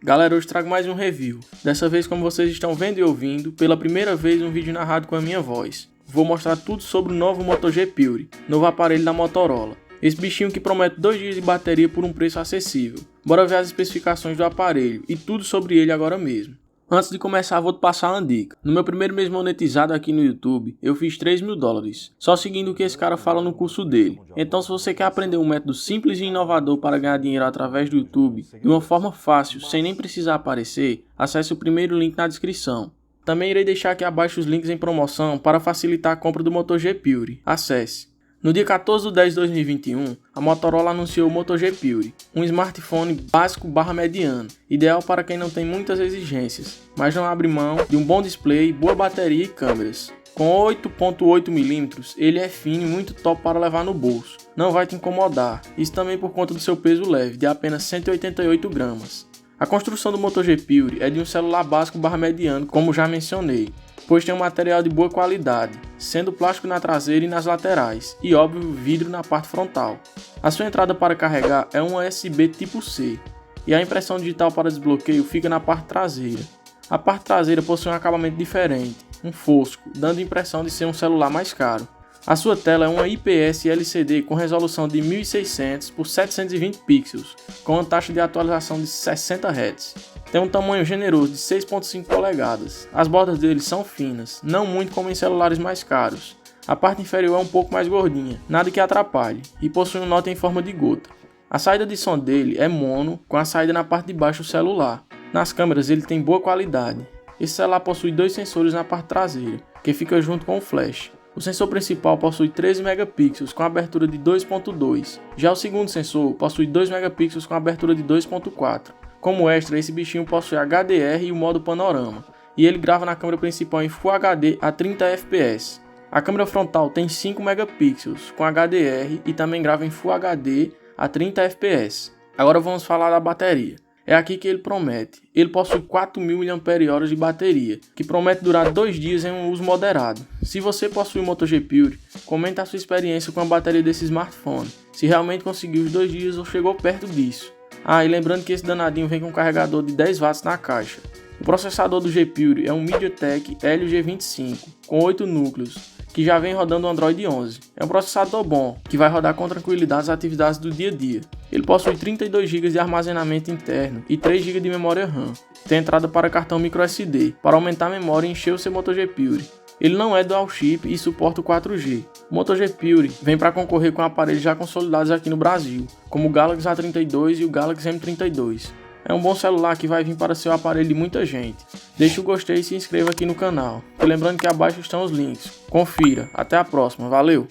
Galera, hoje trago mais um review. Dessa vez, como vocês estão vendo e ouvindo, pela primeira vez um vídeo narrado com a minha voz. Vou mostrar tudo sobre o novo Moto G Pure, novo aparelho da Motorola. Esse bichinho que promete 2 dias de bateria por um preço acessível. Bora ver as especificações do aparelho e tudo sobre ele agora mesmo. Antes de começar, vou te passar uma dica. No meu primeiro mês monetizado aqui no YouTube, eu fiz $3.000, só seguindo o que esse cara fala no curso dele. Então, se você quer aprender um método simples e inovador para ganhar dinheiro através do YouTube, de uma forma fácil, sem nem precisar aparecer, acesse o primeiro link na descrição. Também irei deixar aqui abaixo os links em promoção para facilitar a compra do Moto G Pure. Acesse! No dia 14 de 10 de 2021, a Motorola anunciou o Moto G Pure, um smartphone básico/mediano, ideal para quem não tem muitas exigências, mas não abre mão de um bom display, boa bateria e câmeras. Com 8.8mm, ele é fino e muito top para levar no bolso, não vai te incomodar, isso também por conta do seu peso leve, de apenas 188 gramas. A construção do Moto G Pure é de um celular básico/mediano, como já mencionei, pois tem um material de boa qualidade, sendo plástico na traseira e nas laterais, e óbvio vidro na parte frontal. A sua entrada para carregar é um USB tipo C, e a impressão digital para desbloqueio fica na parte traseira. A parte traseira possui um acabamento diferente, um fosco, dando a impressão de ser um celular mais caro. A sua tela é uma IPS LCD com resolução de 1600 por 720 pixels, com uma taxa de atualização de 60 Hz. Tem um tamanho generoso de 6.5 polegadas. As bordas dele são finas, não muito como em celulares mais caros. A parte inferior é um pouco mais gordinha, nada que atrapalhe, e possui um note em forma de gota. A saída de som dele é mono, com a saída na parte de baixo do celular. Nas câmeras ele tem boa qualidade. Esse celular possui 2 sensores na parte traseira, que fica junto com o flash. O sensor principal possui 13 megapixels com abertura de 2.2, já o segundo sensor possui 2 megapixels com abertura de 2.4. Como extra, esse bichinho possui HDR e o modo panorama, e ele grava na câmera principal em Full HD a 30 fps. A câmera frontal tem 5 megapixels com HDR e também grava em Full HD a 30 fps. Agora vamos falar da bateria. É aqui que ele promete. Ele possui 4.000 mAh de bateria, que promete durar 2 dias em um uso moderado. Se você possui o Moto G Pure, comenta a sua experiência com a bateria desse smartphone, se realmente conseguiu os 2 dias ou chegou perto disso. E lembrando que esse danadinho vem com um carregador de 10 watts na caixa. O processador do G Pure é um MediaTek Helio G25, com 8 núcleos, que já vem rodando o Android 11. É um processador bom, que vai rodar com tranquilidade as atividades do dia a dia. Ele possui 32 GB de armazenamento interno e 3 GB de memória RAM. Tem entrada para cartão microSD, para aumentar a memória e encher o seu Moto G Pure. Ele não é dual chip e suporta o 4G. O Moto G Pure vem para concorrer com aparelhos já consolidados aqui no Brasil, como o Galaxy A32 e o Galaxy M32. É um bom celular que vai vir para ser o aparelho de muita gente. Deixe o gostei e se inscreva aqui no canal. E lembrando que abaixo estão os links. Confira. Até a próxima. Valeu!